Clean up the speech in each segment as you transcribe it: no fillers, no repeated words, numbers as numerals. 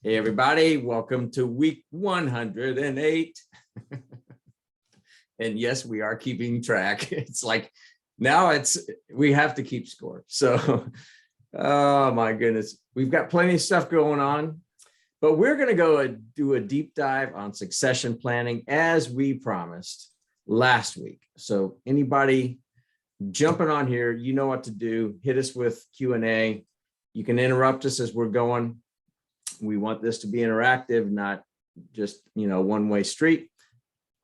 Hey, everybody, welcome to week 108. And yes, we are keeping track. It's like now we have to keep score. So, oh my goodness, we've got plenty of stuff going on, but we're going to go do a deep dive on succession planning as we promised last week. So anybody jumping on here, you know what to do. Hit us with Q&A. You can interrupt us as we're going. We want this to be interactive, not just, one-way street.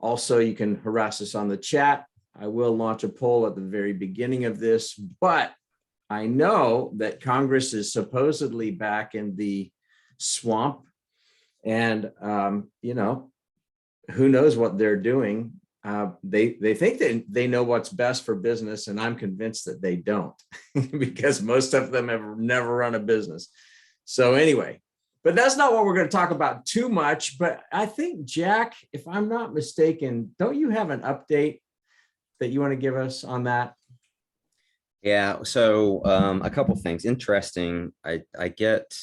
Also, you can harass us on the chat. I will launch a poll at the very beginning of this, but I know that Congress is supposedly back in the swamp, and who knows what they're doing. They think they know what's best for business, and I'm convinced that they don't because most of them have never run a business. So anyway, but that's not what we're going to talk about too much. But I think, Jack, if I'm not mistaken, don't you have an update that you want to give us on that? Yeah, so a couple things. Interesting. I get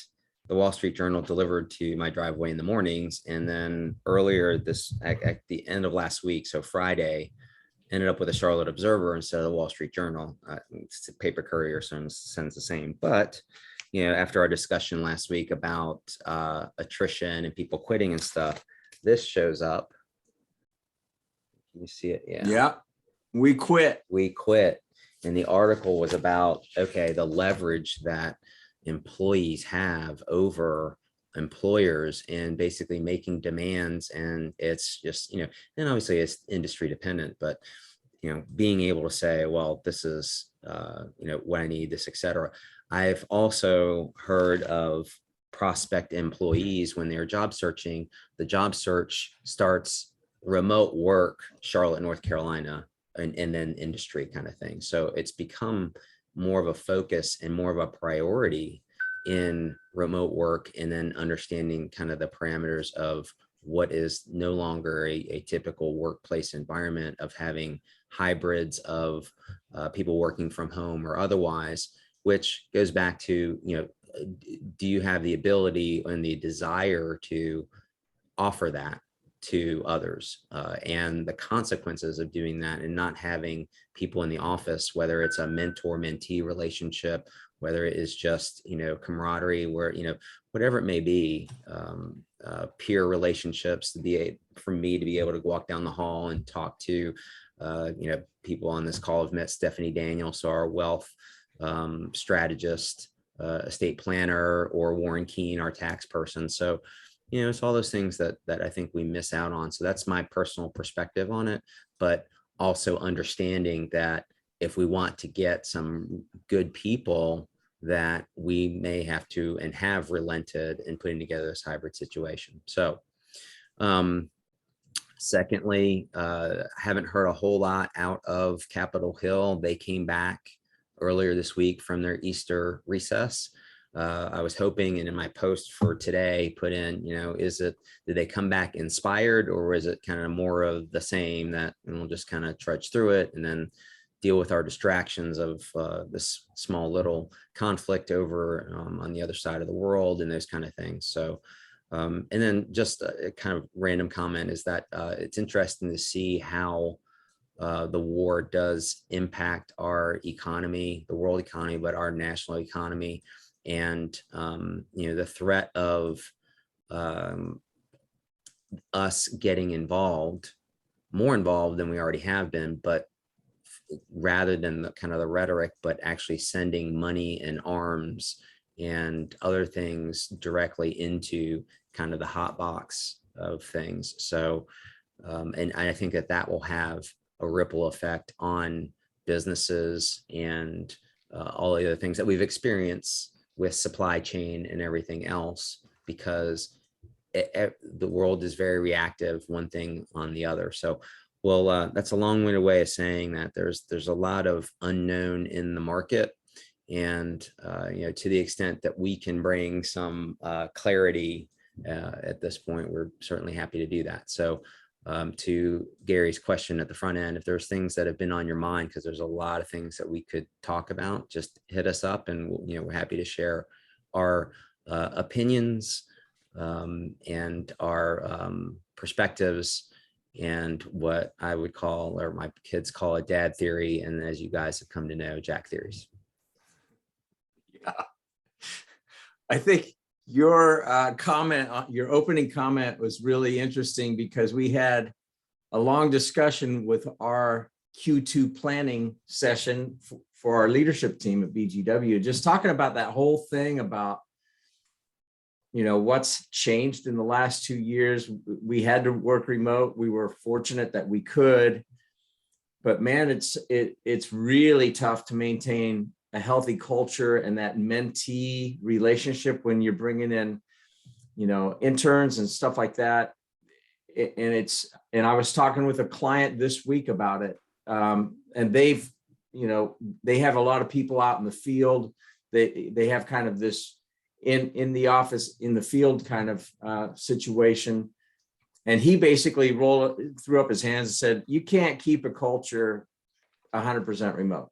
the Wall Street Journal delivered to my driveway in the mornings, and then earlier at the end of last week, so Friday, ended up with a Charlotte Observer instead of the Wall Street Journal. It's a paper courier, so sends the same. But after our discussion last week about attrition and people quitting and stuff, this shows up. Can you see it? Yeah. Yeah. We quit. And the article was about, the leverage that employees have over employers and basically making demands. And it's just, and obviously it's industry dependent, but, being able to say, well, this is, what I need, this, et cetera. I've also heard of prospect employees when they're job searching, the job search starts remote work, Charlotte, North Carolina, and then industry kind of thing. So it's become more of a focus and more of a priority in remote work, and then understanding kind of the parameters of what is no longer a typical workplace environment of having hybrids of people working from home or otherwise, which goes back to, do you have the ability and the desire to offer that to others, and the consequences of doing that and not having people in the office, whether it's a mentor-mentee relationship, whether it is just, camaraderie, where, whatever it may be, peer relationships, for me to be able to walk down the hall and talk to, people on this call have met Stephanie Daniels, our wealth strategist, estate planner, or Warren Keene, our tax person. So, it's all those things that I think we miss out on. So that's my personal perspective on it, but also understanding that if we want to get some good people, that we may have to and have relented in putting together this hybrid situation. So secondly, haven't heard a whole lot out of Capitol Hill. They came back earlier this week from their Easter recess. I was hoping, and in my post for today, put in, did they come back inspired, or is it kind of more of the same that we'll just kind of trudge through it and then deal with our distractions of this small little conflict over on the other side of the world and those kind of things. So, and then just a kind of random comment is that it's interesting to see how the war does impact our economy, the world economy, but our national economy. And, the threat of us getting more involved than we already have been, but rather than the kind of the rhetoric, but actually sending money and arms and other things directly into kind of the hot box of things. So, and I think that will have a ripple effect on businesses and all the other things that we've experienced with supply chain and everything else, because the world is very reactive, one thing on the other. So, well, that's a long-winded way of saying that there's a lot of unknown in the market, and to the extent that we can bring some clarity at this point, we're certainly happy to do that. So, to Gary's question at the front end, if there's things that have been on your mind, because there's a lot of things that we could talk about, just hit us up, and we're happy to share our opinions, and our perspectives, and what I would call, or my kids call, a dad theory, and as you guys have come to know, Jack theories. Yeah. I think your comment, your opening comment was really interesting, because we had a long discussion with our Q2 planning session for our leadership team at BGW, just talking about that whole thing about, you know, what's changed in the last 2 years. We had to work remote. We were fortunate that we could, but man, it's really tough to maintain a healthy culture and that mentee relationship when you're bringing in, you know, interns and stuff like that. And I was talking with a client this week about it. And they've, you know, they have a lot of people out in the field. They have kind of this in the office, in the field kind of situation. And he basically threw up his hands and said, you can't keep a culture 100% remote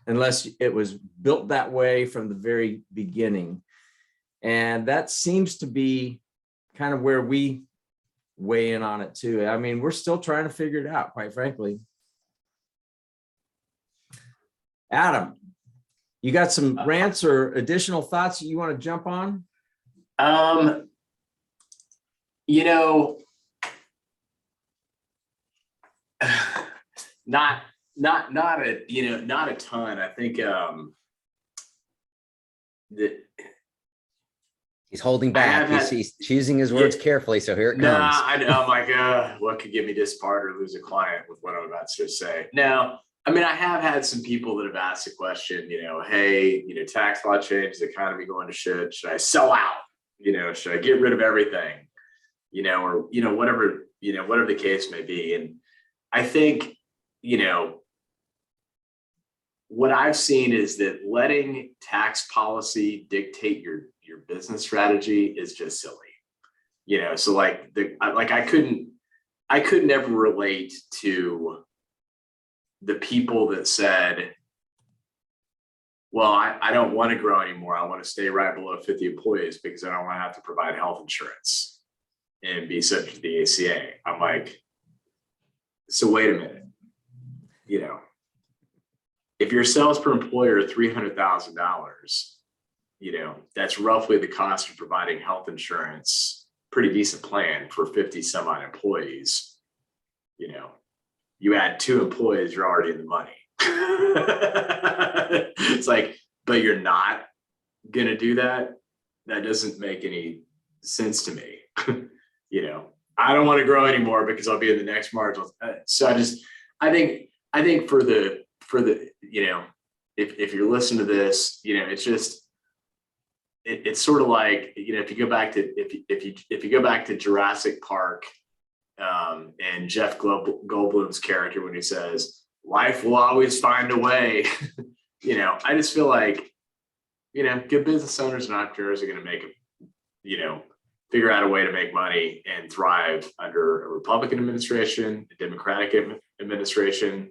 unless it was built that way from the very beginning. And that seems to be kind of where we weigh in on it too. I mean, we're still trying to figure it out, quite frankly. Adam, you got some rants or additional thoughts that you want to jump on? You know, not a ton. I think that He's holding back. He's choosing his words carefully. So here it comes. I know. I'm like, what could give me this part or lose a client with what I'm about to say? No, I mean, I have had some people that have asked the question, you know, hey, you know, tax law change, the economy going to shit. Should I sell out? You know, should I get rid of everything? You know, or, you know, whatever the case may be. And I think, you know, what I've seen is that letting tax policy dictate your business strategy is just silly. You know, so like I couldn't ever relate to the people that said, well, I don't want to grow anymore. I want to stay right below 50 employees because I don't want to have to provide health insurance and be subject to the ACA. I'm like, so wait a minute, you know, if your sales per employer are $300,000, you know, that's roughly the cost of providing health insurance, pretty decent plan for 50 some odd employees. You know, you add 2 employees, you're already in the money. It's like, but you're not going to do that. That doesn't make any sense to me. You know, I don't want to grow anymore because I'll be in the next marginal. So I think for the, you know, if you're listening to this, you know, it's just, it's sort of like, you know, if you go back to Jurassic Park, and Jeff Goldblum's character, when he says, life will always find a way, you know, I just feel like, you know, good business owners and entrepreneurs are going to make it, you know, figure out a way to make money and thrive under a Republican administration, a Democratic administration,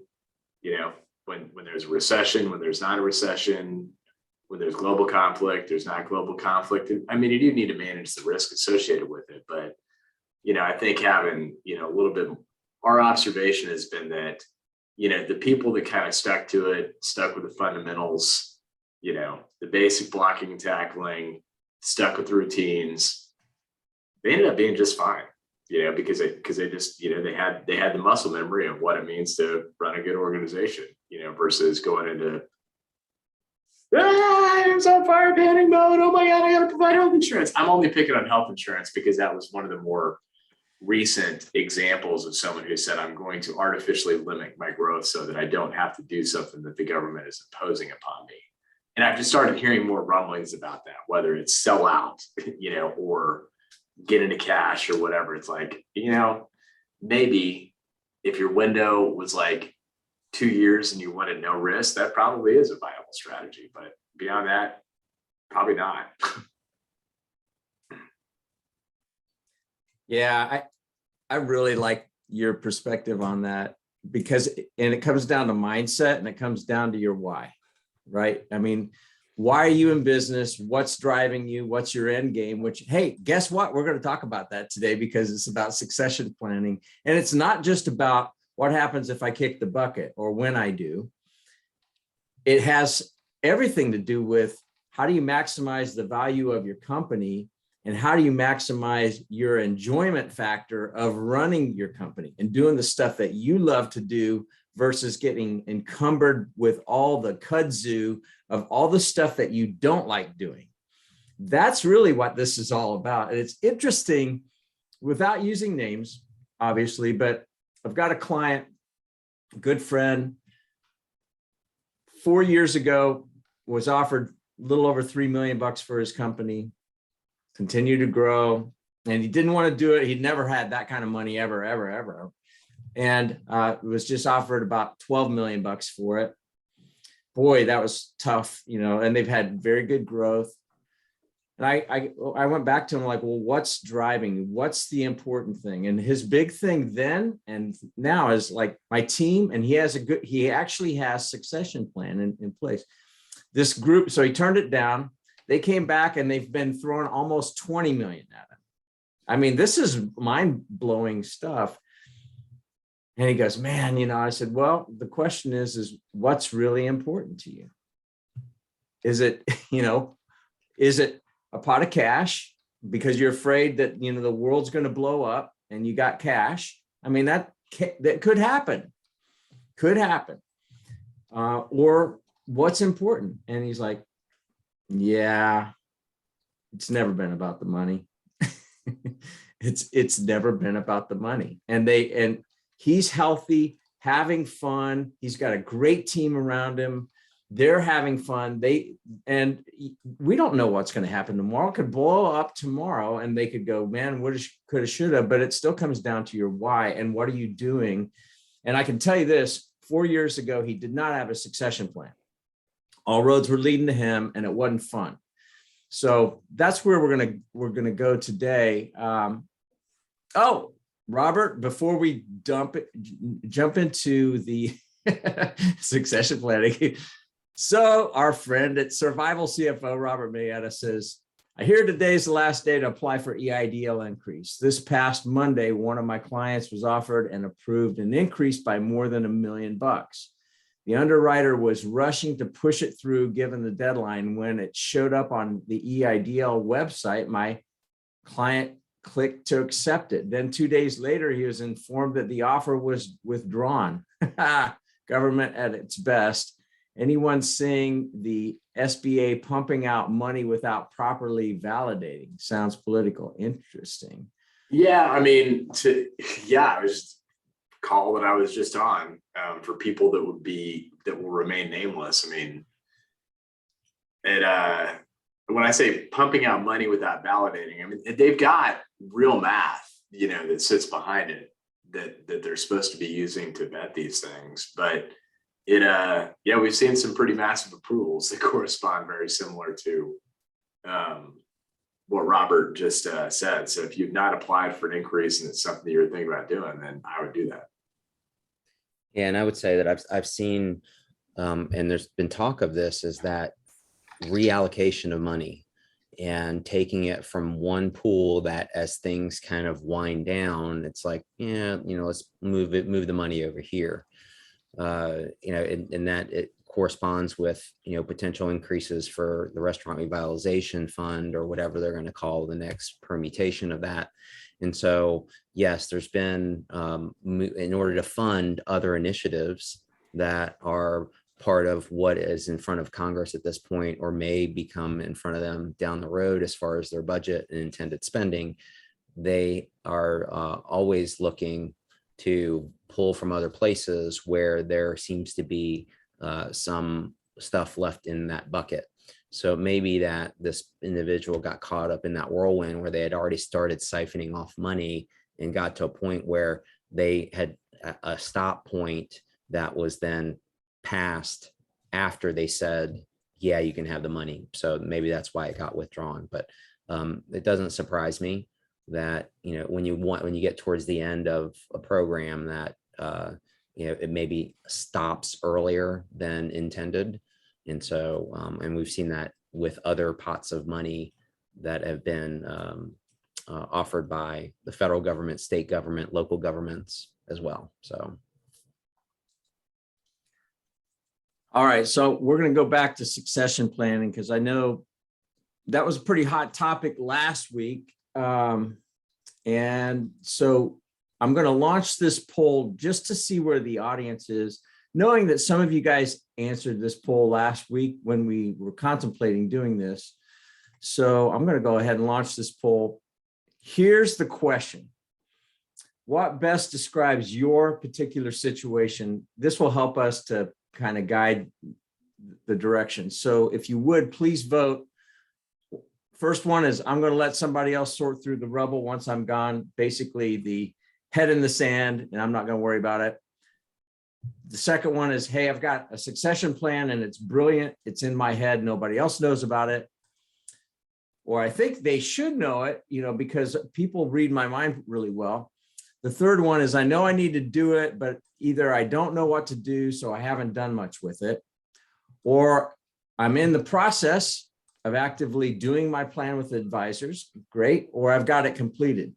you know, when there's a recession, when there's not a recession, when there's global conflict, there's not global conflict. I mean, you do need to manage the risk associated with it, but, you know, I think having, you know, a little bit, our observation has been that, you know, the people that kind of stuck with the fundamentals, you know, the basic blocking and tackling, stuck with the routines, they ended up being just fine, you know, because they just, you know, they had the muscle memory of what it means to run a good organization, you know, versus going into, I'm on fire panic mode. Oh my God, I got to provide health insurance. I'm only picking on health insurance because that was one of the more recent examples of someone who said, I'm going to artificially limit my growth so that I don't have to do something that the government is imposing upon me. And I've just started hearing more rumblings about that, whether it's sell out, you know, or get into cash or whatever. It's like, you know, maybe if your window was like 2 years and you wanted no risk, that probably is a viable strategy. But beyond that, probably not. Yeah, I really like your perspective on that, because, and it comes down to mindset and it comes down to your why, right? I mean, why are you in business? What's driving you? What's your end game? Which, hey, guess what? We're going to talk about that today because it's about succession planning. And it's not just about what happens if I kick the bucket or when I do. It has everything to do with how do you maximize the value of your company and how do you maximize your enjoyment factor of running your company and doing the stuff that you love to do versus getting encumbered with all the kudzu of all the stuff that you don't like doing. That's really what this is all about. And it's interesting, without using names, obviously, but I've got a client, a good friend, 4 years ago was offered a little over $3 million for his company, continued to grow, and he didn't want to do it. He'd never had that kind of money ever. And was just offered about 12 million bucks for it. Boy, that was tough, and they've had very good growth. And I went back to him like, well, what's driving you? What's the important thing? And his big thing then and now is like my team, and he actually has succession plan in place. This group, so he turned it down. They came back and they've been throwing almost 20 million at him. I mean, this is mind-blowing stuff. And he goes, man, I said, well, the question is what's really important to you? Is it, is it a pot of cash because you're afraid that, the world's going to blow up and you got cash? I mean, that could happen, or what's important? And he's like, yeah, it's never been about the money. It's never been about the money. And he's healthy, having fun. He's got a great team around him. They're having fun. And we don't know what's going to happen tomorrow. It could blow up tomorrow and they could go, man, what coulda, shoulda, but it still comes down to your why and what are you doing? And I can tell you this, 4 years ago, he did not have a succession plan. All roads were leading to him and it wasn't fun. So that's where we're gonna go today. Robert, before we jump into the succession planning. So our friend at Survival CFO, Robert Mayetta, says, I hear today's the last day to apply for EIDL increase. This past Monday, one of my clients was offered and approved an increase by more than $1 million. The underwriter was rushing to push it through given the deadline. When it showed up on the EIDL website, my client clicked to accept it. Then 2 days later, he was informed that the offer was withdrawn. Government at its best. Anyone seeing the SBA pumping out money without properly validating? Sounds political. Interesting. Yeah, I mean, it was just a call that I was just on for people that will remain nameless. I mean, when I say pumping out money without validating, I mean, they've got real math, that sits behind it that they're supposed to be using to vet these things. But we've seen some pretty massive approvals that correspond very similar to what Robert just said. So if you've not applied for an increase and it's something that you're thinking about doing, then I would do that. Yeah, and I would say that I've seen, and there's been talk of this, is that reallocation of money and taking it from one pool that as things kind of wind down, it's like, let's move the money over here. And that it corresponds with, potential increases for the restaurant revitalization fund or whatever they're going to call the next permutation of that. And so, yes, there's been, in order to fund other initiatives that are part of what is in front of Congress at this point, or may become in front of them down the road as far as their budget and intended spending, they are always looking to pull from other places where there seems to be some stuff left in that bucket. So maybe that this individual got caught up in that whirlwind where they had already started siphoning off money and got to a point where they had a stop point that was then passed after they said, yeah, you can have the money. So maybe that's why it got withdrawn. But it doesn't surprise me that, when you get towards the end of a program that, it maybe stops earlier than intended. And so, and we've seen that with other pots of money that have been offered by the federal government, state government, local governments as well. So. All right, so we're going to go back to succession planning because I know that was a pretty hot topic last week. And so I'm going to launch this poll just to see where the audience is, knowing that some of you guys answered this poll last week when we were contemplating doing this. So I'm going to go ahead and launch this poll. Here's the question. What best describes your particular situation? This will help us to kind of guide the direction. So if you would, please vote. First one is I'm going to let somebody else sort through the rubble once I'm gone, basically the head in the sand, and I'm not going to worry about it. The second one is, hey, I've got a succession plan and it's brilliant. It's in my head. Nobody else knows about it. Or I think they should know it, because people read my mind really well. The third one is I know I need to do it, but either I don't know what to do, so I haven't done much with it, or I'm in the process of actively doing my plan with advisors, great, or I've got it completed.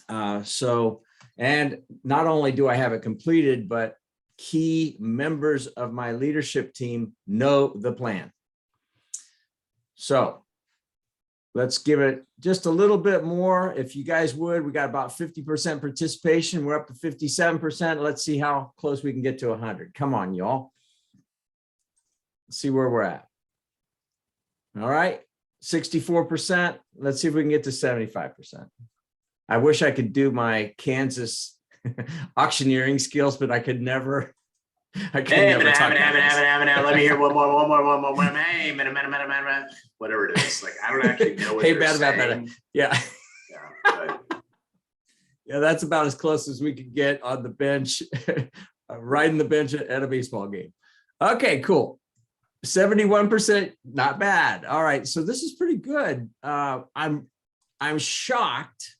And not only do I have it completed, but key members of my leadership team know the plan. So let's give it just a little bit more. If you guys would, we got about 50% participation. We're up to 57%. Let's see how close we can get to 100. Come on, y'all. Let's see where we're at. All right, 64%. Let's see if we can get to 75%. I wish I could do my Kansas auctioneering skills, but I could never. I could never talk Let me hear one more. Hey, whatever it is. Like, I don't actually know what they're saying. Yeah. Yeah, Yeah, that's about as close as we could get on the bench, riding the bench at a baseball game. Okay, cool. 71%, not bad. All right, so this is pretty good. I'm shocked,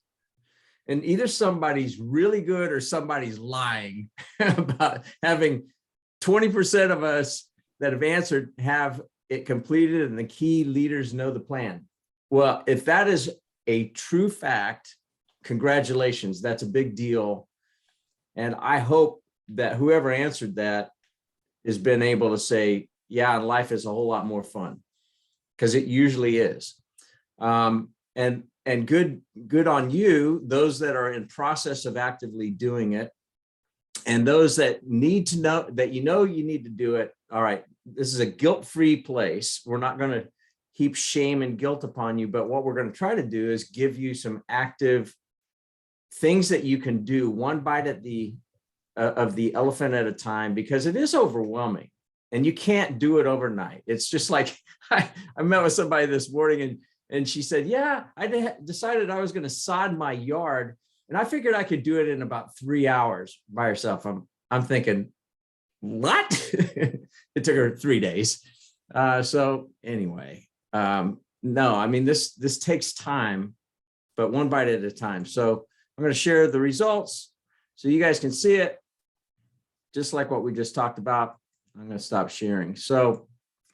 and either somebody's really good or somebody's lying about having 20% of us that have answered have it completed and the key leaders know the plan. Well, if that is a true fact, congratulations, that's a big deal. And I hope that whoever answered that has been able to say, yeah, life is a whole lot more fun, because it usually is. And good on you, those that are in process of actively doing it, and those that need to know that you need to do it. All right, this is a guilt-free place. We're not going to heap shame and guilt upon you, but what we're going to try to do is give you some active things that you can do, one bite at of the elephant at a time, because it is overwhelming. And you can't do it overnight. It's just like, I met with somebody this morning and she said, yeah, I decided I was going to sod my yard. And I figured I could do it in about 3 hours by herself. I'm thinking, what? It took her 3 days. So anyway, no, I mean, this takes time, but one bite at a time. So I'm going to share the results so you guys can see it, just like what we just talked about. I'm going to stop sharing. So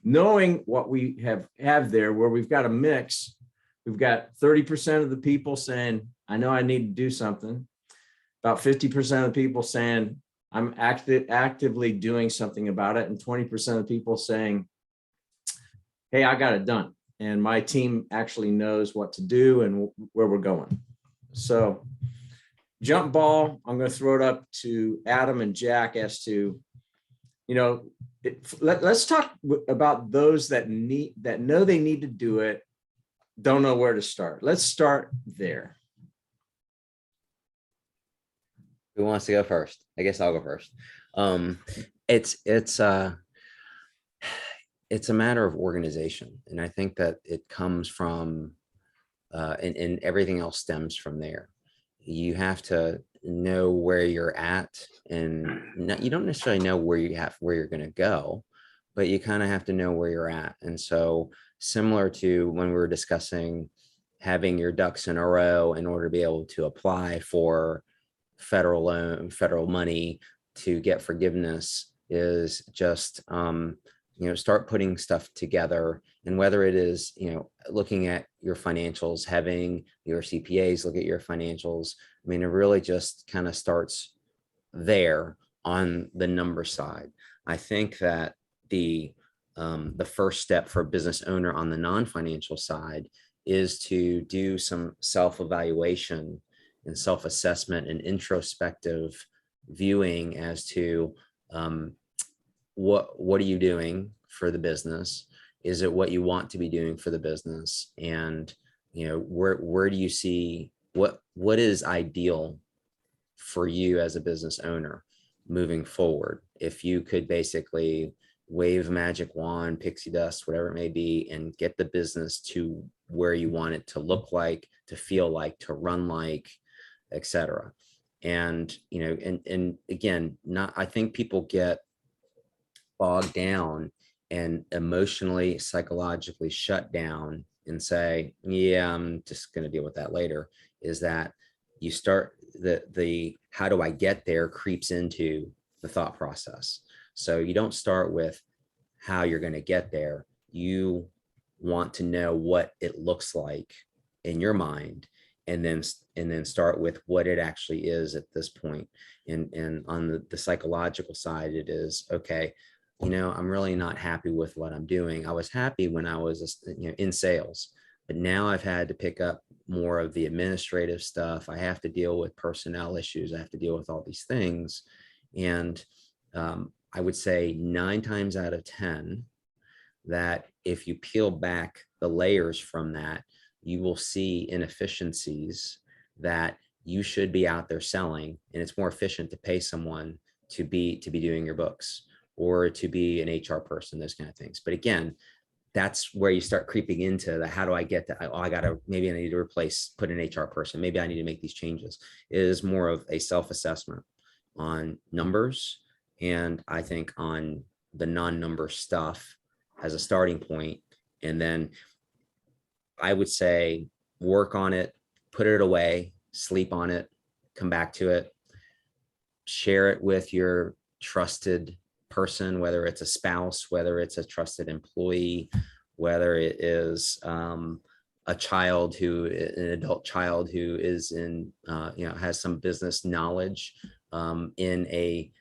knowing what we have there, where we've got a mix, we've got 30% of the people saying, I know I need to do something. About 50% of the people saying, I'm actively doing something about it. And 20% of people saying, hey, I got it done. And my team actually knows what to do and where we're going. So jump ball, I'm going to throw it up to Adam and Jack as to, let's talk about those that know they need to do it, don't know where to start. Let's start there. Who wants to go first? I guess I'll go first. It's a matter of organization, and I think that it comes from, and everything else stems from there. You have to know where you're at, and you don't necessarily know where you're going to go, but you kind of have to know where you're at. And so, similar to when we were discussing having your ducks in a row in order to be able to apply for federal loan, federal money to get forgiveness, is just start putting stuff together. And whether it is, looking at your financials, having your CPAs look at your financials, I mean, it really just kind of starts there on the number side. I think that the first step for a business owner on the non-financial side is to do some self-evaluation and self-assessment and introspective viewing as to what are you doing for the business? Is it what you want to be doing for the business? And where do you see what is ideal for you as a business owner moving forward? If you could basically wave a magic wand, pixie dust, whatever it may be, and get the business to where you want it to look like, to feel like, to run like, etc. And and again, I think people get bogged down and emotionally, psychologically shut down and say, yeah, I'm just going to deal with that later. Is that you start the how do I get there creeps into the thought process. So you don't start with how you're going to get there. You want to know what it looks like in your mind, and then start with what it actually is at this point. And on the psychological side, it is, okay, I'm really not happy with what I'm doing. I was happy when I was in sales, but now I've had to pick up more of the administrative stuff. I have to deal with personnel issues. I have to deal with all these things. And I would say 9 times out of 10, that if you peel back the layers from that, you will see inefficiencies that you should be out there selling. And it's more efficient to pay someone to be doing your books, or to be an HR person, those kind of things. But again, that's where you start creeping into the, how do I get to, maybe I need to put an HR person. Maybe I need to make these changes. It is more of a self-assessment on numbers. And I think on the non-number stuff as a starting point. And then I would say, work on it, put it away, sleep on it, come back to it, share it with your trusted person, whether it's a spouse, whether it's a trusted employee, whether it is an adult child who is has some business knowledge in a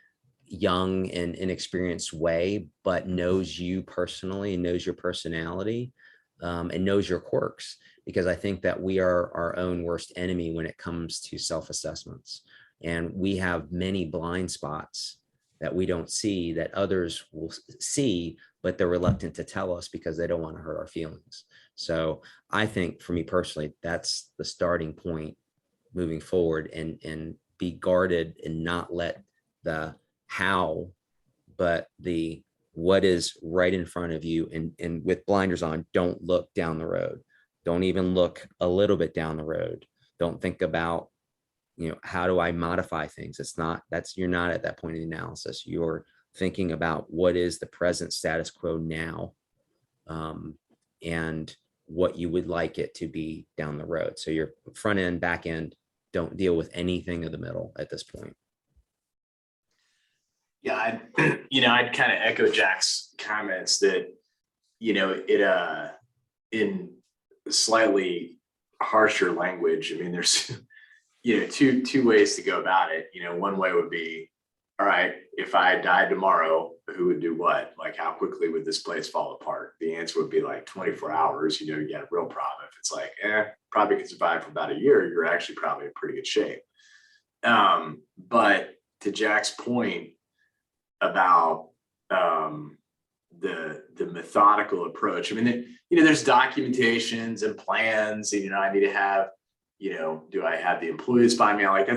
young and inexperienced way, but knows you personally and knows your personality and knows your quirks. Because I think that we are our own worst enemy when it comes to self-assessments. And we have many blind spots that we don't see, that others will see, but they're reluctant to tell us because they don't want to hurt our feelings. So I think for me personally, that's the starting point moving forward, and be guarded and not let the how, but the what is right in front of you. And with blinders on, don't look down the road. Don't even look a little bit down the road. Don't think about, how do I modify things? You're not at that point in the analysis. You're thinking about what is the present status quo now, and what you would like it to be down the road. So your front end, back end, don't deal with anything in the middle at this point. Yeah, I'd kind of echo Jack's comments that, it in slightly harsher language. I mean, there's, two ways to go about it. One way would be, all right, if I died tomorrow, who would do what? Like, how quickly would this place fall apart? The answer would be like 24 hours. You got a real problem. If it's like, probably could survive for about a year, you're actually probably in pretty good shape. But to Jack's point about the methodical approach, I mean, there's documentations and plans. I need to have, do I have the employees by me? Like,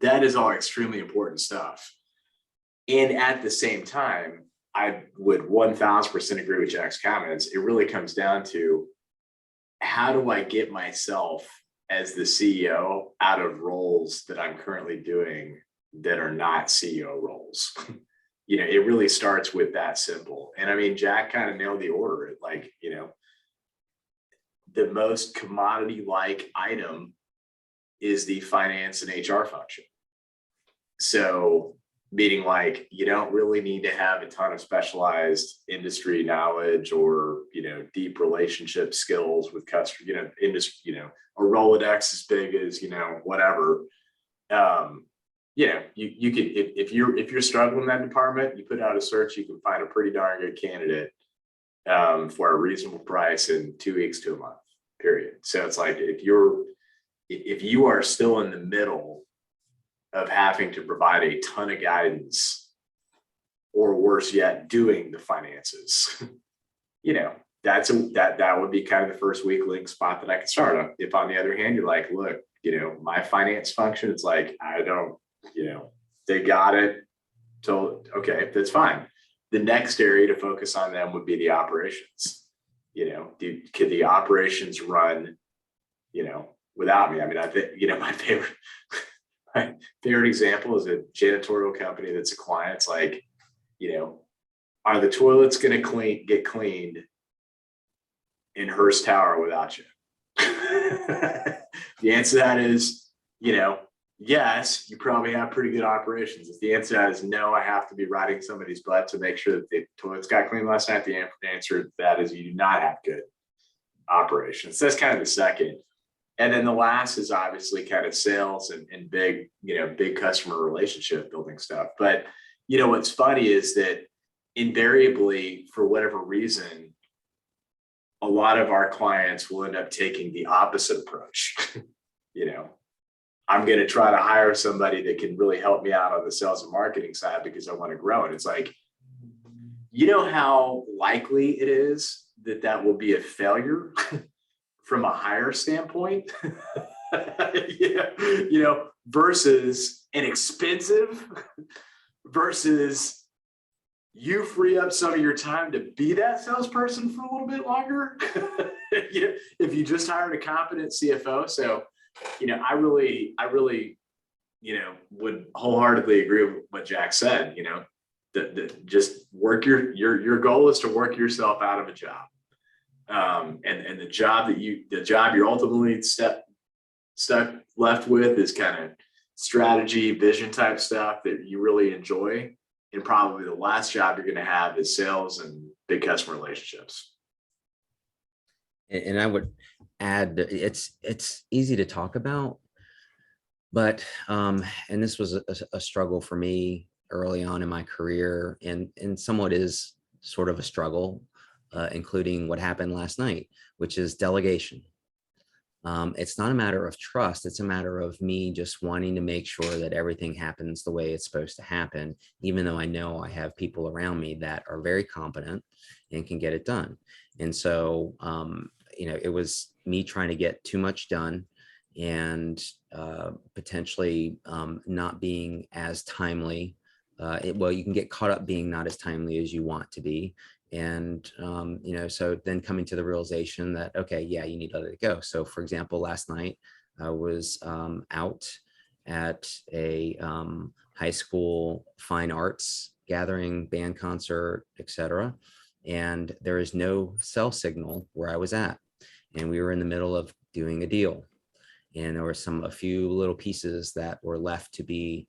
that is all extremely important stuff. And at the same time, I would 1000% agree with Jack's comments. It really comes down to, how do I get myself as the CEO out of roles that I'm currently doing that are not CEO roles? It really starts with that simple. And I mean, Jack kind of nailed the order. Like, the most commodity-like item is the finance and HR function. So, meaning like you don't really need to have a ton of specialized industry knowledge or, deep relationship skills with customers, industry, a Rolodex as big as, whatever. You could, if you're struggling in that department, you put out a search, you can find a pretty darn good candidate for a reasonable price in 2 weeks to a month, period. So it's like, if you are still in the middle of having to provide a ton of guidance, or worse yet, doing the finances, that would be kind of the first weak link spot that I could start on. If on the other hand, you're like, look, my finance function, it's like, I don't, they got it. So, okay, that's fine. The next area to focus on them would be the operations. Could the operations run, without me? I mean, I think, my favorite example is a janitorial company that's a client. It's like, are the toilets going to get cleaned in Hearst Tower without you? The answer to that is, yes, you probably have pretty good operations. If the answer to that is no, I have to be riding somebody's butt to make sure that the toilets got cleaned last night, the answer to that is you do not have good operations. That's kind of the second. And then the last is obviously kind of sales and big, big customer relationship building stuff. But, what's funny is that invariably, for whatever reason, a lot of our clients will end up taking the opposite approach. I'm going to try to hire somebody that can really help me out on the sales and marketing side because I want to grow. And it's like, how likely it is that will be a failure from a hire standpoint, versus an expensive versus you free up some of your time to be that salesperson for a little bit longer. If you just hired a competent CFO. So, I really, would wholeheartedly agree with what Jack said. That just work your goal is to work yourself out of a job. And the job you're ultimately stuck left with is kind of strategy, vision type stuff that you really enjoy. And probably the last job you're going to have is sales and big customer relationships. And I would add that it's easy to talk about, but and this was a struggle for me early on in my career, and somewhat is sort of a struggle, including what happened last night, which is delegation. It's not a matter of trust. It's a matter of me just wanting to make sure that everything happens the way it's supposed to happen, even though I know I have people around me that are very competent and can get it done. And so, it was me trying to get too much done and potentially not being as timely. You can get caught up being not as timely as you want to be. And, so then coming to the realization that, okay, yeah, you need to let it go. So for example, last night I was out at a high school fine arts gathering, band concert, etc. And there is no cell signal where I was at. And we were in the middle of doing a deal. And there were a few little pieces that were left to be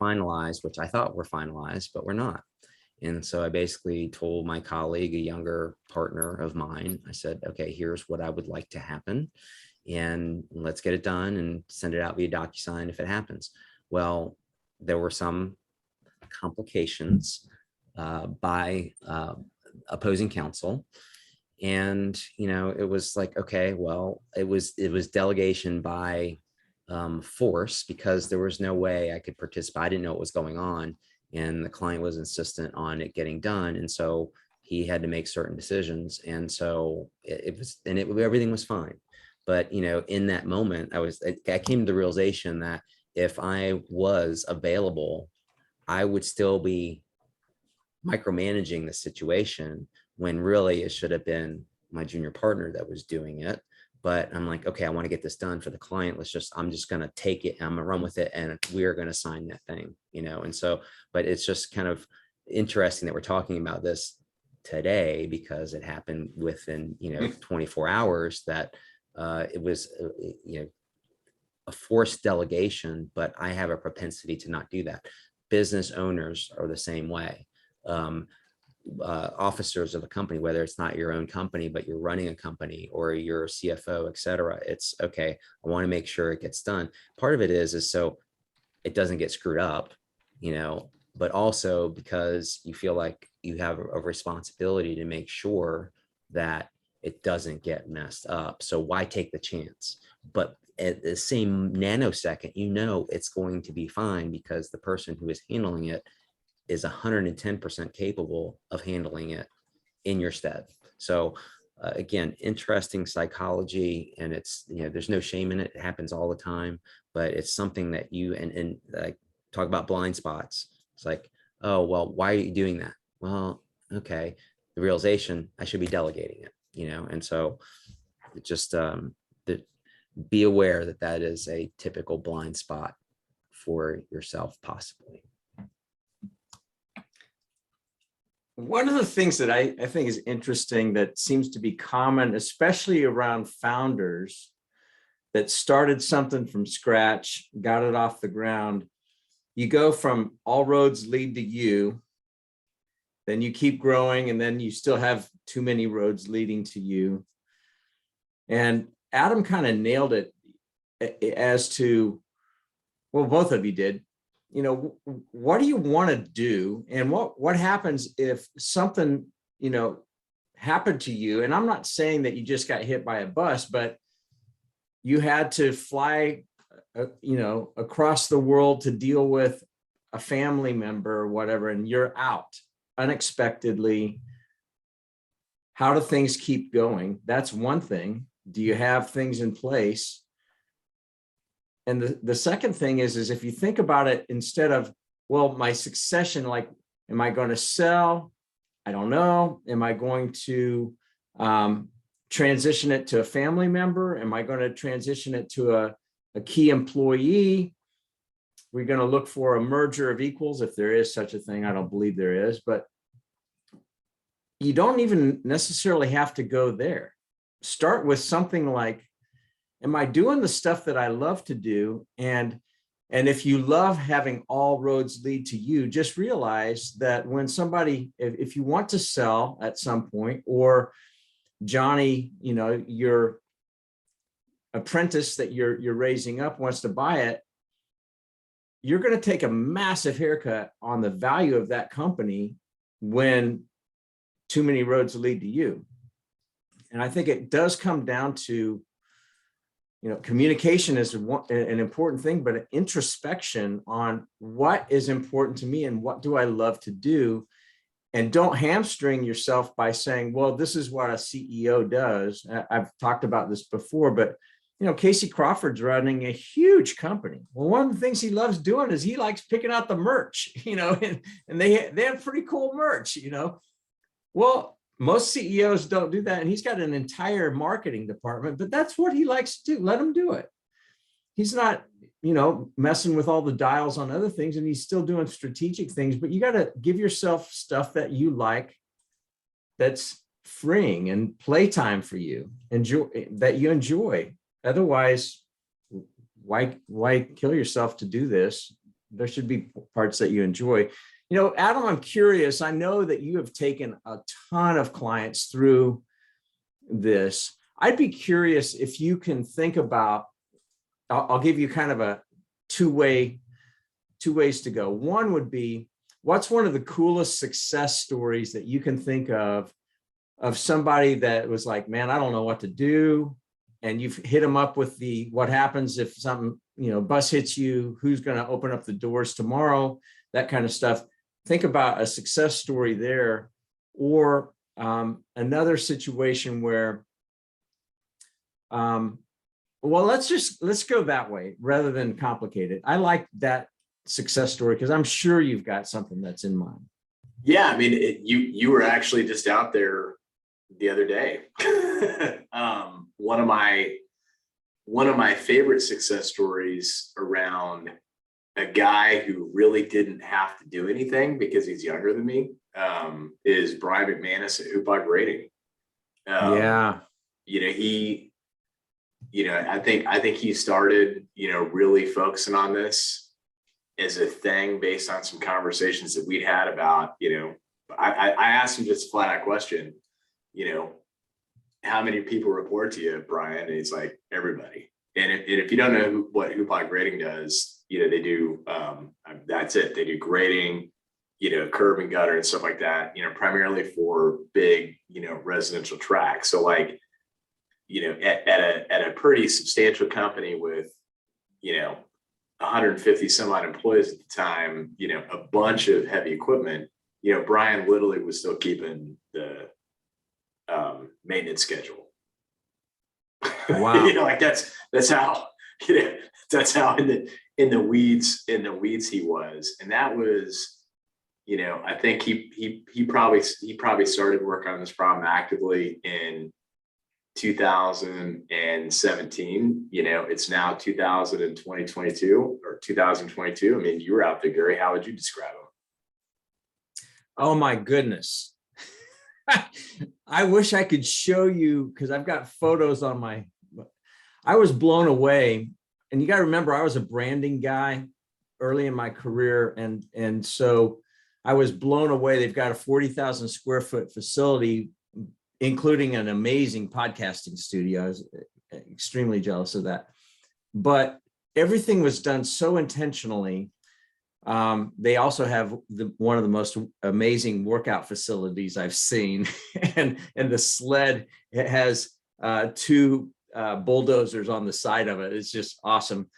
finalized, which I thought were finalized, but were not. And so I basically told my colleague, a younger partner of mine, I said, okay, here's what I would like to happen. And let's get it done and send it out via DocuSign if it happens. Well, there were some complications by opposing counsel. And, it was like, okay, well, it was delegation by force, because there was no way I could participate. I didn't know what was going on. And the client was insistent on it getting done. And so he had to make certain decisions. And so everything was fine. But, in that moment, I came to the realization that if I was available, I would still be micromanaging the situation, when really it should have been my junior partner that was doing it. But I'm like, okay, I want to get this done for the client. I'm just going to take it. I'm going to run with it. And we are going to sign that thing, And so, but it's just kind of interesting that we're talking about this today, because it happened within, 24 hours that it was, a forced delegation, but I have a propensity to not do that. business owners are the same way. Officers of a company, whether it's not your own company, but you're running a company or you're a CFO, et cetera. It's okay. I want to make sure it gets done. Part of it is so it doesn't get screwed up, but also because you feel like you have a responsibility to make sure that it doesn't get messed up. So why take the chance? But at the same nanosecond, it's going to be fine because the person who is handling it is 110% capable of handling it in your stead. So again, interesting psychology, and it's, there's no shame in it. It happens all the time, but it's something that you, and like talk about blind spots. It's like, oh, well, why are you doing that? Well, okay. The realization, I should be delegating it, and so it just, be aware that that is a typical blind spot for yourself, possibly. One of the things that I think is interesting that seems to be common, especially around founders that started something from scratch, got it off the ground, you go from all roads lead to you, then you keep growing, and then you still have too many roads leading to you. And Adam kind of nailed it as to, well, both of you did. What do you want to do? And what happens if something, happened to you? And I'm not saying that you just got hit by a bus, but you had to fly, across the world to deal with a family member or whatever, and you're out unexpectedly. How do things keep going? That's one thing. Do you have things in place? And the second thing is if you think about it, instead of, well, my succession, like, am I going to sell? I don't know. Am I going to transition it to a family member? Am I going to transition it to a key employee? We're going to look for a merger of equals, if there is such a thing. I don't believe there is, but you don't even necessarily have to go there. Start with something like, am I doing the stuff that I love to do? And if you love having all roads lead to you, just realize that when somebody, if you want to sell at some point, or Johnny, your apprentice that you're raising up wants to buy it, you're going to take a massive haircut on the value of that company when too many roads lead to you. And I think it does come down to, communication is an important thing, but introspection on what is important to me and what do I love to do. And don't hamstring yourself by saying, well, this is what a CEO does. I've talked about this before, but Casey Crawford's running a huge company. Well, one of the things he loves doing is he likes picking out the merch, and they have pretty cool merch, Well, most CEOs don't do that. And he's got an entire marketing department, but that's what he likes to do. Let him do it. He's not, messing with all the dials on other things, and he's still doing strategic things, but you got to give yourself stuff that you like, that's freeing and playtime for you, that you enjoy. Otherwise, why kill yourself to do this? There should be parts that you enjoy. Adam, I'm curious. I know that you have taken a ton of clients through this. I'd be curious if you can think about, I'll give you kind of a two ways to go. One would be, what's one of the coolest success stories that you can think of somebody that was like, man, I don't know what to do. And you've hit them up with what happens if something, bus hits you, who's going to open up the doors tomorrow, that kind of stuff. Think about a success story there, or another situation where, well, let's go that way rather than complicate it. I like that success story because I'm sure you've got something that's in mind. Yeah, I mean, you were actually just out there the other day. One of my favorite success stories around a guy who really didn't have to do anything because he's younger than me, is Brian McManus at Hoopog Rating. Yeah. I think he started, really focusing on this as a thing based on some conversations that we'd had about, I asked him just a flat out question, how many people report to you, Brian? And he's like, everybody. And if you don't know what Hoopla Grading does, they do, that's it. They do grading, curb and gutter and stuff like that, primarily for big, residential tracks. So like, at a pretty substantial company with, 150 some odd employees at the time, a bunch of heavy equipment, Brian literally was still keeping the maintenance schedule. Wow. Like that's how, that's how in the weeds he was. And that was, I think he probably started work on this problem actively in 2017. It's now 2022 or 2022. I mean, you were out there, Gary. How would you describe him? Oh my goodness. I wish I could show you, because I've got photos on I was blown away. And you got to remember, I was a branding guy early in my career. And so I was blown away. They've got a 40,000 square foot facility, including an amazing podcasting studio. I was extremely jealous of that. But everything was done so intentionally. They also have one of the most amazing workout facilities I've seen. and the sled, it has 2 bulldozers on the side of it. It's just awesome.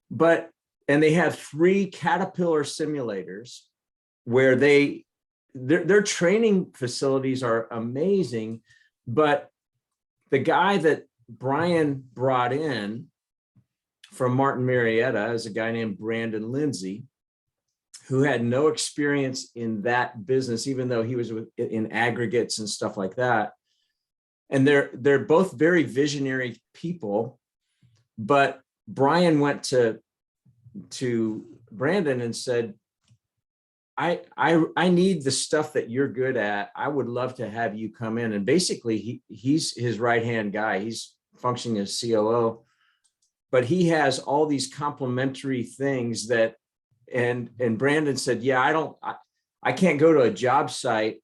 And they have 3 Caterpillar simulators where their training facilities are amazing. But the guy that Brian brought in from Martin Marietta is a guy named Brandon Lindsay, who had no experience in that business, even though he was in aggregates and stuff like that. And they're both very visionary people. But Brian went to Brandon and said, I need the stuff that you're good at. I would love to have you come in. And basically he's his right-hand guy. He's functioning as COO, but he has all these complementary things that, and Brandon said, yeah, I can't go to a job site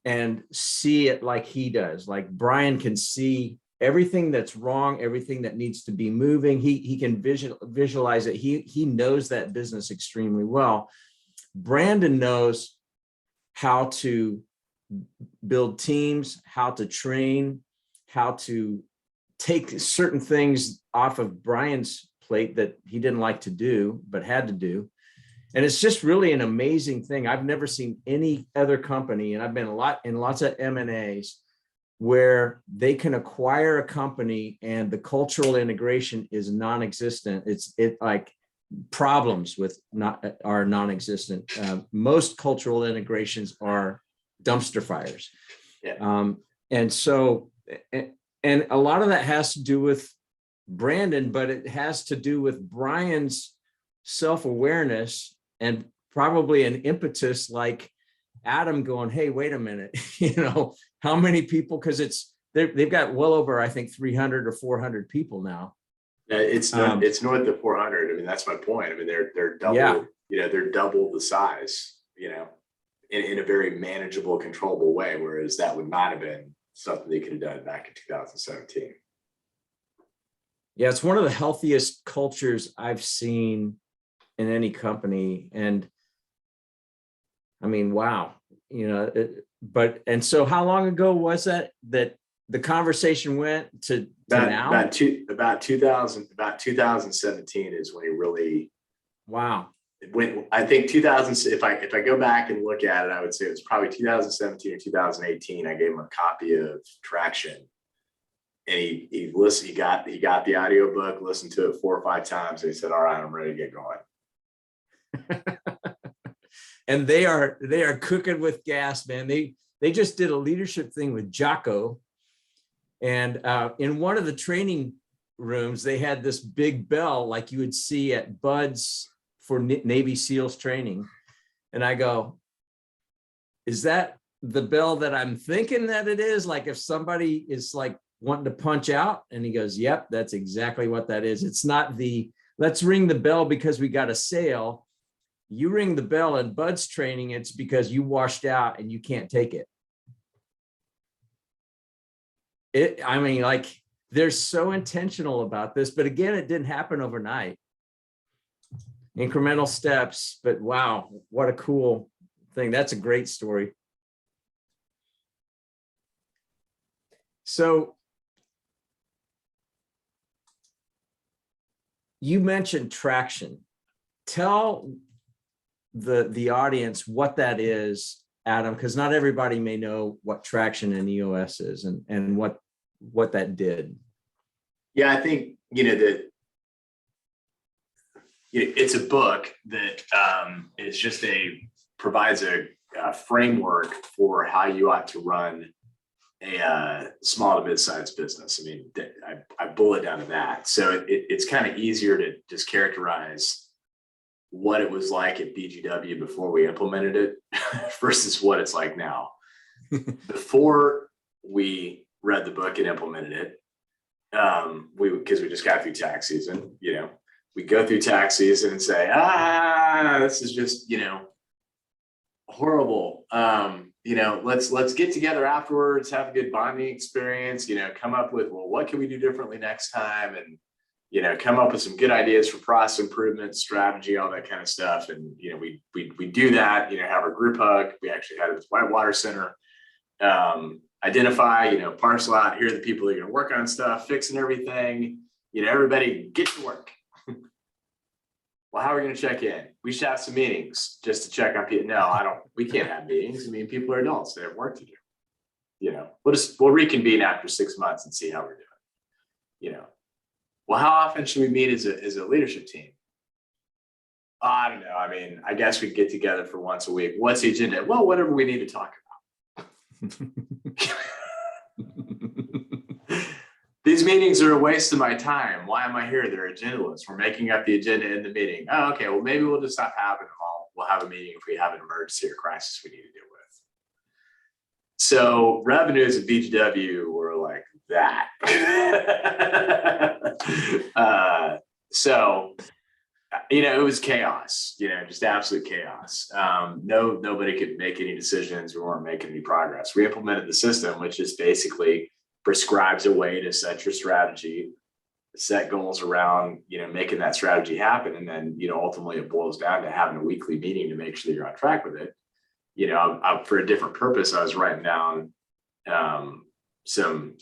and see it like he does. Like Brian can see everything that's wrong, everything that needs to be moving. He can visualize it. He knows that business extremely well. Brandon knows how to build teams, how to train, how to take certain things off of Brian's plate that he didn't like to do, but had to do. And it's just really an amazing thing. I've never seen any other company, and I've been in lots of M&As, where they can acquire a company and the cultural integration is non-existent. It like problems are non-existent. Most cultural integrations are dumpster fires. Yeah. And so, and a lot of that has to do with Brandon, but it has to do with Brian's self-awareness and probably an impetus like Adam going, hey, wait a minute, how many people, because they've got well over, I think, 300 or 400 people now. It's north of 400. I mean, that's my point. I mean, they're double, they're double the size, in a very manageable, controllable way, whereas that would not have been something they could have done back in 2017. Yeah, it's one of the healthiest cultures I've seen in any company. And I mean, wow, and so how long ago was that the conversation went to now? About 2017 is when he really, wow. When I think 2000, if I go back and look at it, I would say it was probably 2017 or 2018. I gave him a copy of Traction, and he listened. He got the audio book, listened to it 4 or 5 times, and he said, "All right, I'm ready to get going." And they are cooking with gas, man. They just did a leadership thing with Jocko, and in one of the training rooms, they had this big bell like you would see at Bud's for Navy SEALs training. And I go, is that the bell that I'm thinking that it is? Like if somebody is like wanting to punch out? And he goes, yep, that's exactly what that is. It's not the let's ring the bell because we got a sale. You ring the bell in Bud's training, it's because you washed out and you can't take it. I mean, like, they're so intentional about this, but again, it didn't happen overnight. Incremental steps, but wow, what a cool thing. That's a great story. So you mentioned traction. Tell the audience what that is, Adam, because not everybody may know what traction in EOS is and what that did. Yeah, I think, that it's a book that is just provides a framework for how you ought to run a small to mid-sized business. I mean, I bullet down to that. So it's kind of easier to just characterize what it was like at BGW before we implemented it versus what it's like now. Before we read the book and implemented it, because we just got through tax season, we go through tax season and say, this is just, horrible. Let's get together afterwards, have a good bonding experience, come up with, well, what can we do differently next time? And, come up with some good ideas for process improvement, strategy, all that kind of stuff. And, we do that, have our group hug. We actually had it at the Whitewater Center. Identify, parcel out, here are the people that are going to work on stuff, fixing everything, everybody get to work. Well, how are we going to check in? We should have some meetings just to check on people. No, we can't have meetings. I mean, people are adults, they have work to do. We'll reconvene after 6 months and see how we're doing. Well, how often should we meet as a leadership team? I don't know. I mean, I guess we get together for once a week. What's the agenda? Well, whatever we need to talk about. These meetings are a waste of my time. Why am I here? They're agendaless. We're making up the agenda in the meeting. Oh, okay. Well, maybe we'll just stop having them all. We'll have a meeting if we have an emergency or crisis we need to deal with. So revenues at BGW were like that. It was chaos, just absolute chaos. Nobody could make any decisions. We weren't making any progress. We implemented the system, which is basically prescribes a way to set your strategy, set goals around, making that strategy happen. And then, ultimately it boils down to having a weekly meeting to make sure that you're on track with it. For a different purpose, I was writing down some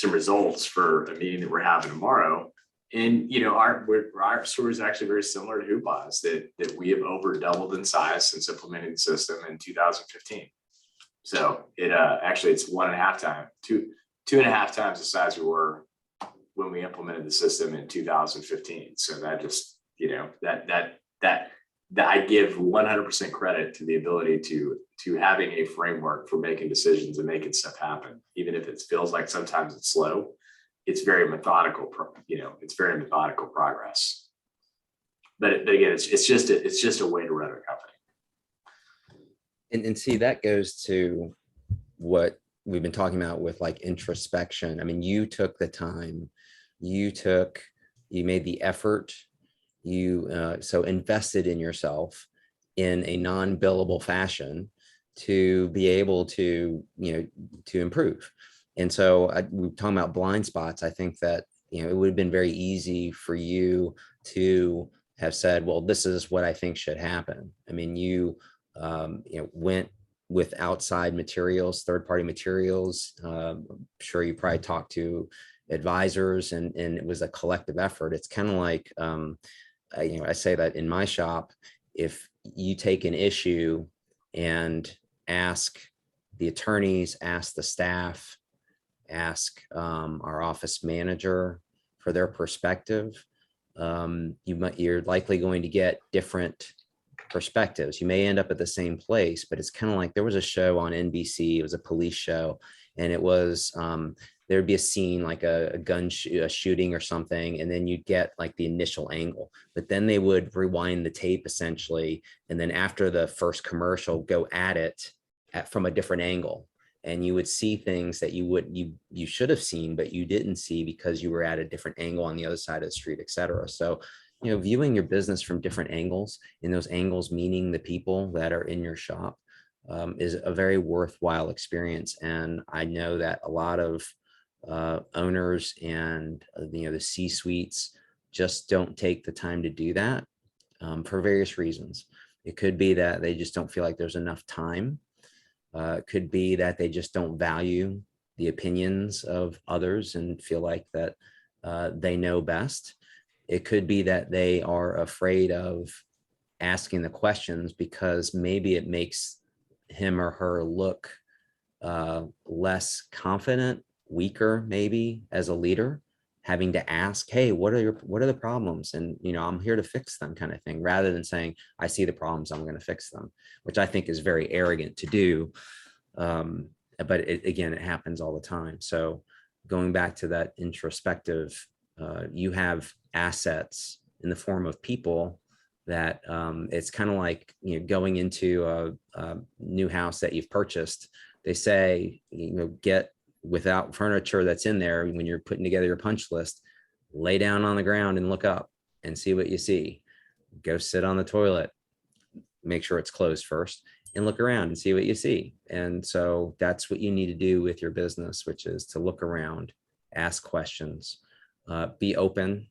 results for a meeting that we're having tomorrow. And, our story is actually very similar to Hoopah's, that we have over doubled in size since implementing the system in 2015. So it's 1.5 times, 2.5 times the size we were when we implemented the system in 2015. So that just, that I give 100% credit to the ability to having a framework for making decisions and making stuff happen. Even if it feels like sometimes it's slow, it's very methodical, it's very methodical progress. But again, it's just a way to run a company. And see, that goes to what we've been talking about with like introspection. I mean, you took the time, you made the effort, so invested in yourself in a non-billable fashion to be able to, to improve. And so we're talking about blind spots. I think that, it would have been very easy for you to have said, well, this is what I think should happen. I mean, you went with outside materials, third-party materials. I'm sure you probably talked to advisors, and it was a collective effort. It's kind of like, I say that in my shop, if you take an issue and ask the attorneys, ask the staff, ask our office manager for their perspective, you're likely going to get different perspectives. You may end up at the same place, but it's kind of like there was a show on NBC. It was a police show, and it was there'd be a scene like a shooting or something, and then you'd get like the initial angle, but then they would rewind the tape essentially, and then after the first commercial, go at it from a different angle, and you would see things that you should have seen, but you didn't see because you were at a different angle on the other side of the street, etc. So viewing your business from different angles, and those angles meaning the people that are in your shop, is a very worthwhile experience. And I know that a lot of owners and the C-suites just don't take the time to do that, for various reasons. It could be that they just don't feel like there's enough time. It could be that they just don't value the opinions of others and feel like that they know best. It could be that they are afraid of asking the questions because maybe it makes him or her look less confident, weaker, maybe as a leader, having to ask, hey, what are the problems? And, I'm here to fix them, kind of thing, rather than saying, I see the problems, I'm going to fix them, which I think is very arrogant to do. But again, it happens all the time. So going back to that introspective, you have assets in the form of people that it's kind of like, going into a new house that you've purchased. They say, get without furniture that's in there. When you're putting together your punch list, lay down on the ground and look up and see what you see. Go sit on the toilet, make sure it's closed first, and look around and see what you see. And so that's what you need to do with your business, which is to look around, ask questions, be open.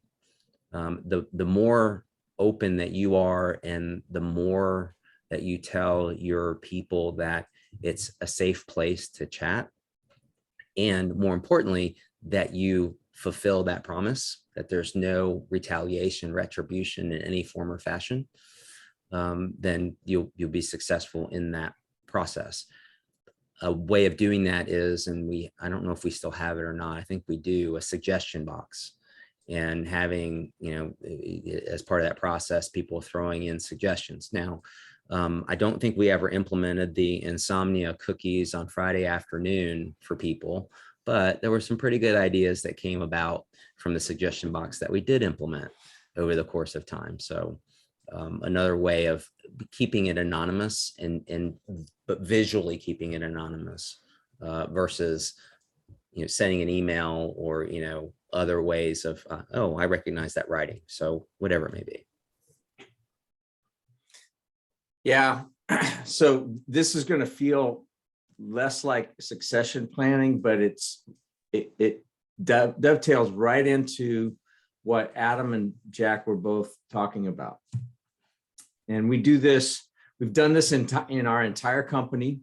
The more open that you are, and the more that you tell your people that it's a safe place to chat, and more importantly, that you fulfill that promise, that there's no retaliation, retribution in any form or fashion, then you'll be successful in that process. A way of doing that is, and I don't know if we still have it or not, I think we do, a suggestion box, and having, as part of that process, people throwing in suggestions. Now, I don't think we ever implemented the insomnia cookies on Friday afternoon for people, but there were some pretty good ideas that came about from the suggestion box that we did implement over the course of time. So another way of keeping it anonymous, but visually keeping it anonymous, versus sending an email or other ways of oh, I recognize that writing, so whatever it may be. Yeah. So this is going to feel less like succession planning, but it dovetails right into what Adam and Jack were both talking about. And we do this, we've done this in our entire company.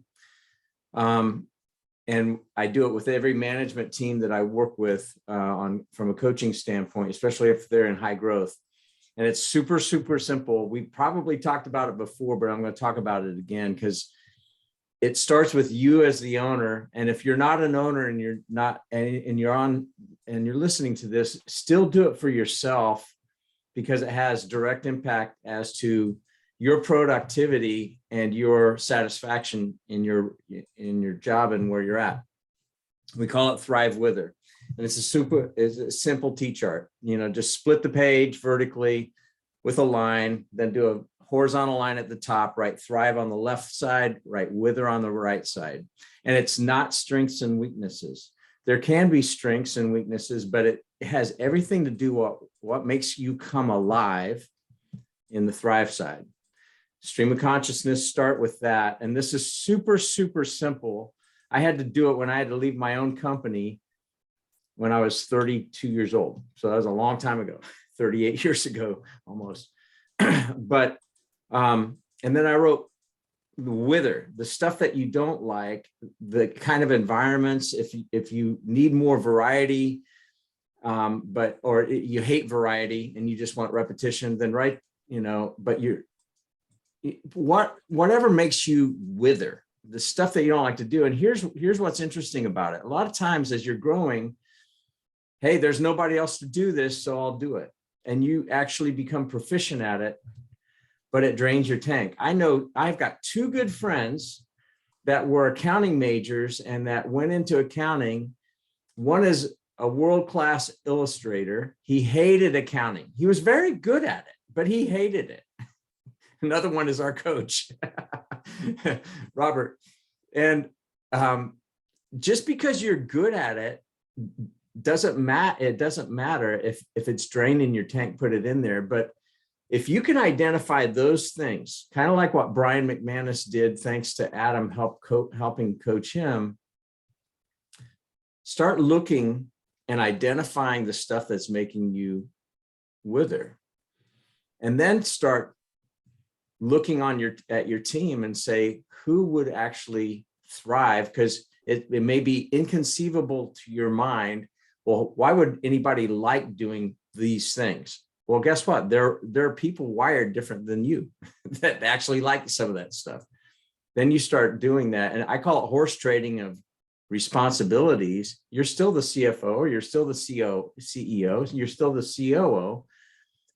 And I do it with every management team that I work with from a coaching standpoint, especially if they're in high growth. And it's super, super simple. We probably talked about it before, but I'm going to talk about it again because it starts with you as the owner. And if you're not an owner and you're not, and you're listening to this, still do it for yourself, because it has direct impact as to your productivity and your satisfaction in your job and where you're at. We call it Thrive Wither. And it's a simple T-chart. Just split the page vertically with a line, then do a horizontal line at the top, write Thrive on the left side, write Wither on the right side. And it's not strengths and weaknesses. There can be strengths and weaknesses, but it has everything to do what makes you come alive in the Thrive side. Stream of consciousness, start with that. And this is super, super simple. I had to do it when I had to leave my own company when I was 32 years old. So that was a long time ago, 38 years ago, almost. But, and then I wrote the Wither, the stuff that you don't like, the kind of environments, if you need more variety, or you hate variety and you just want repetition, then write, but whatever makes you wither, the stuff that you don't like to do. And here's what's interesting about it. A lot of times as you're growing, hey, there's nobody else to do this, so I'll do it. And you actually become proficient at it, but it drains your tank. I know I've got two good friends that were accounting majors and that went into accounting. One is a world-class illustrator. He hated accounting. He was very good at it, but he hated it. Another one is our coach, Robert. And just because you're good at it doesn't matter. It doesn't matter if it's draining your tank, put it in there. But if you can identify those things, kind of like what Brian McManus did, thanks to Adam helping coach him, start looking and identifying the stuff that's making you wither. And then start looking at your team and say, who would actually thrive? Because it may be inconceivable to your mind. Well, why would anybody like doing these things? Well, guess what? There are people wired different than you that actually like some of that stuff. Then you start doing that. And I call it horse trading of responsibilities. You're still the CFO, you're still the CEO, you're still the COO,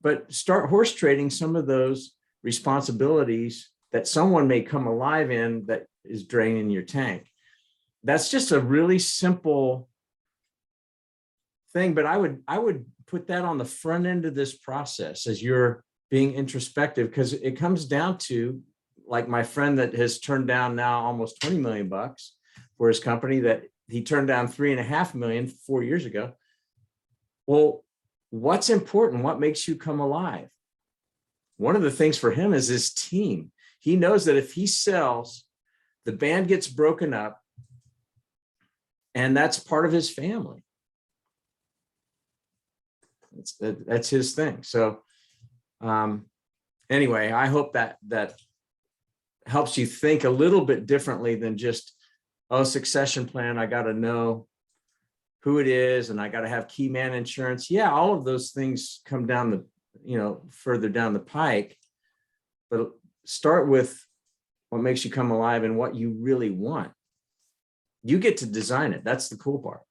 but start horse trading some of those responsibilities that someone may come alive in that is draining your tank. That's just a really simple thing, but I would put that on the front end of this process as you're being introspective, because it comes down to, like my friend that has turned down now almost 20 million bucks for his company, that he turned down 3.5 million 4 years ago. Well, what's important? What makes you come alive? One of the things for him is his team. He knows that if he sells, the band gets broken up, and that's part of his family. That's his thing. So anyway, I hope that helps you think a little bit differently than just, oh, succession plan, I got to know who it is and I got to have key man insurance. Yeah, all of those things come down the, further down the pike, but start with what makes you come alive and what you really want. You get to design it. That's the cool part.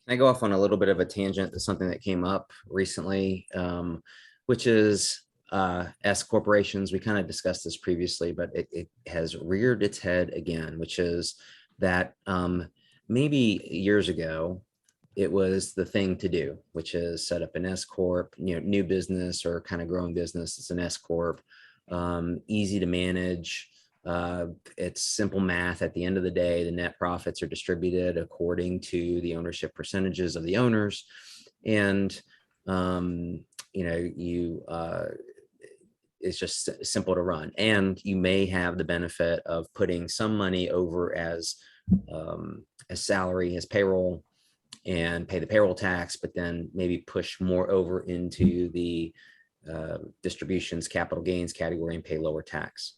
I go off on a little bit of a tangent to something that came up recently, which is S corporations. We kind of discussed this previously, but it has reared its head again, which is that maybe years ago, it was the thing to do, which is set up an S corp, new business or kind of growing business. It's an S corp, easy to manage. It's simple math. At the end of the day, the net profits are distributed according to the ownership percentages of the owners. And, it's just simple to run. And you may have the benefit of putting some money over as salary, as payroll, and pay the payroll tax, but then maybe push more over into the distributions, capital gains category and pay lower tax.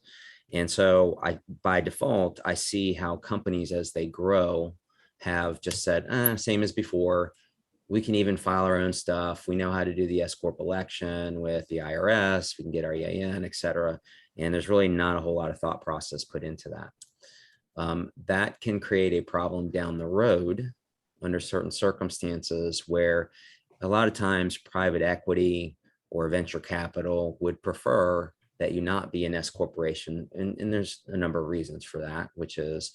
And so by default, I see how companies as they grow have just said, same as before. We can even file our own stuff. We know how to do the S corp election with the IRS. We can get our EIN, et cetera. And there's really not a whole lot of thought process put into that. That can create a problem down the road under certain circumstances where a lot of times private equity or venture capital would prefer that you not be an S corporation. And there's a number of reasons for that, which is,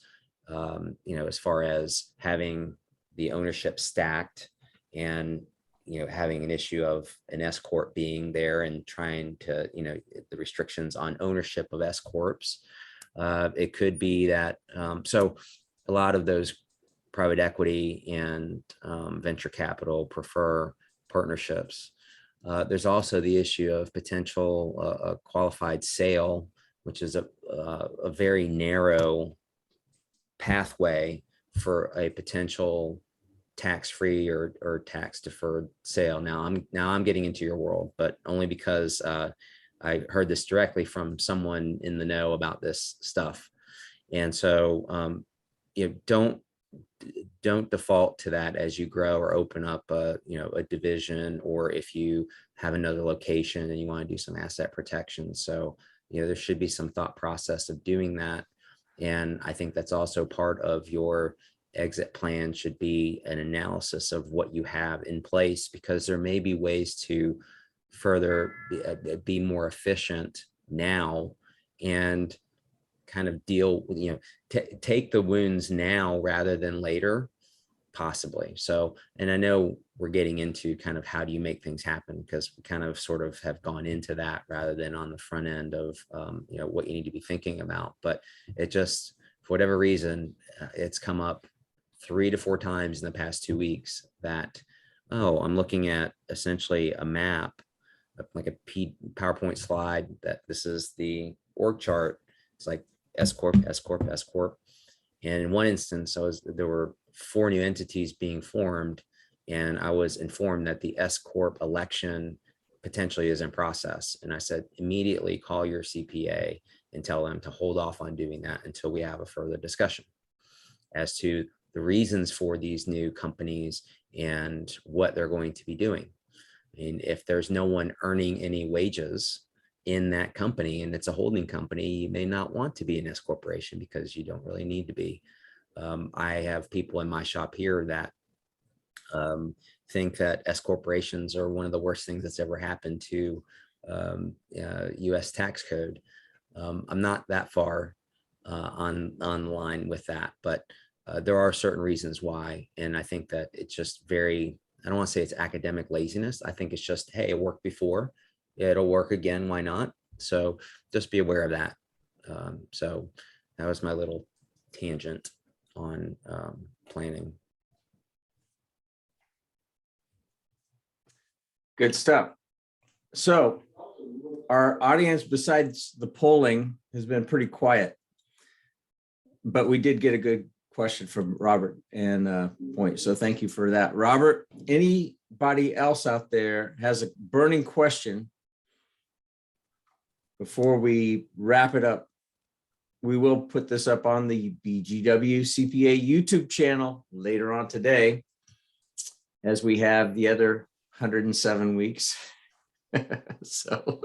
as far as having the ownership stacked and, having an issue of an S corp being there and trying to, the restrictions on ownership of S corps. It could be that, so a lot of those private equity and venture capital prefer partnerships. There's also the issue of potential qualified sale, which is a very narrow pathway for a potential tax-free or tax-deferred sale. Now I'm getting into your world, but only because I heard this directly from someone in the know about this stuff. And so don't default to that as you grow or open up a division, or if you have another location and you want to do some asset protection. So, there should be some thought process of doing that. And I think that's also part of your exit plan, should be an analysis of what you have in place, because there may be ways to further be more efficient now and kind of deal with, take the wounds now rather than later, possibly. So, and I know we're getting into kind of how do you make things happen, because we kind of sort of have gone into that rather than on the front end of, what you need to be thinking about. But it just, for whatever reason, it's come up 3 to 4 times in the past 2 weeks that oh, I'm looking at essentially a map, like a PowerPoint slide that this is the org chart. It's like S Corp, S Corp, S Corp. And in one instance, there were 4 new entities being formed, and I was informed that the S Corp election potentially is in process. And I said, immediately call your CPA and tell them to hold off on doing that until we have a further discussion as to the reasons for these new companies and what they're going to be doing. And if there's no one earning any wages in that company and it's a holding company, you may not want to be an S corporation because you don't really need to be. I have people in my shop here that think that S corporations are one of the worst things that's ever happened to US tax code. I'm not that far on line with that, but there are certain reasons why. And I think that it's just very, I don't want to say it's academic laziness. I think it's just, hey, it worked before, it'll work again. Why not? So just be aware of that. So that was my little tangent on planning. Good stuff. So our audience, besides the polling, has been pretty quiet, but we did get a good question from Robert and point. So thank you for that, Robert. Anybody else out there has a burning question before we wrap it up? We will put this up on the BGW CPA YouTube channel later on today, as we have the other 107 weeks. So,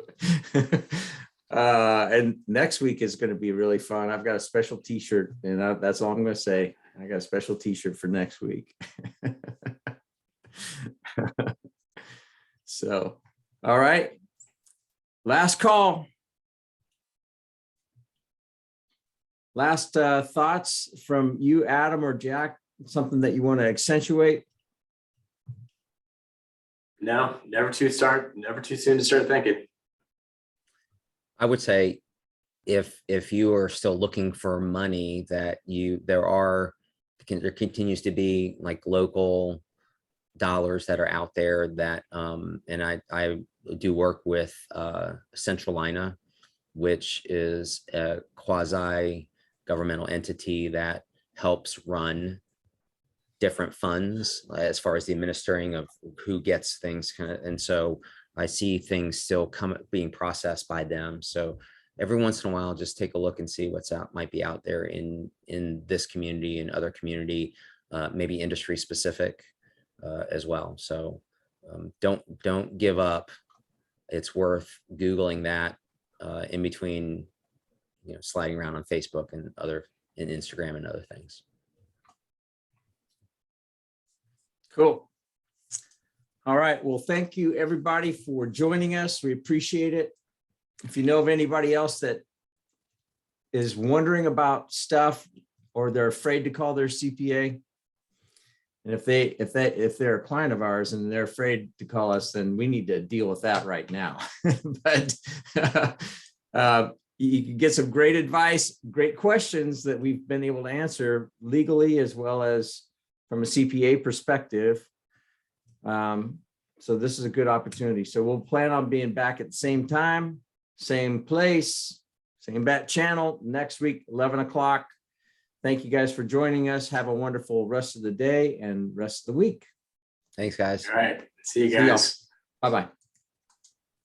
and next week is going to be really fun. I've got a special t-shirt, and that's all I'm going to say. I got a special t-shirt for next week. So, all right. Last call. Last thoughts from you, Adam or Jack, something that you want to accentuate? No, never too soon to start thinking. I would say if you are still looking for money, that there continues to be like local dollars that are out there that and I do work with Centralina, which is a quasi governmental entity that helps run different funds as far as the administering of who gets things kind of. And so I see things still being processed by them. So every once in a while, just take a look and see what's might be out there in this community and other community, maybe industry specific as well. So don't give up. It's worth Googling that in between, sliding around on Facebook and Instagram and other things. Cool. All right. Well, thank you everybody for joining us. We appreciate it. If you know of anybody else that is wondering about stuff, or they're afraid to call their CPA, and if they're a client of ours and they're afraid to call us, then we need to deal with that right now. But you can get some great advice, great questions that we've been able to answer legally as well as from a CPA perspective. So this is a good opportunity. So we'll plan on being back at the same time, same place, same bat channel next week, 11 o'clock. Thank you guys for joining us. Have a wonderful rest of the day and rest of the week. Thanks, guys. All right. See you guys. Bye-bye.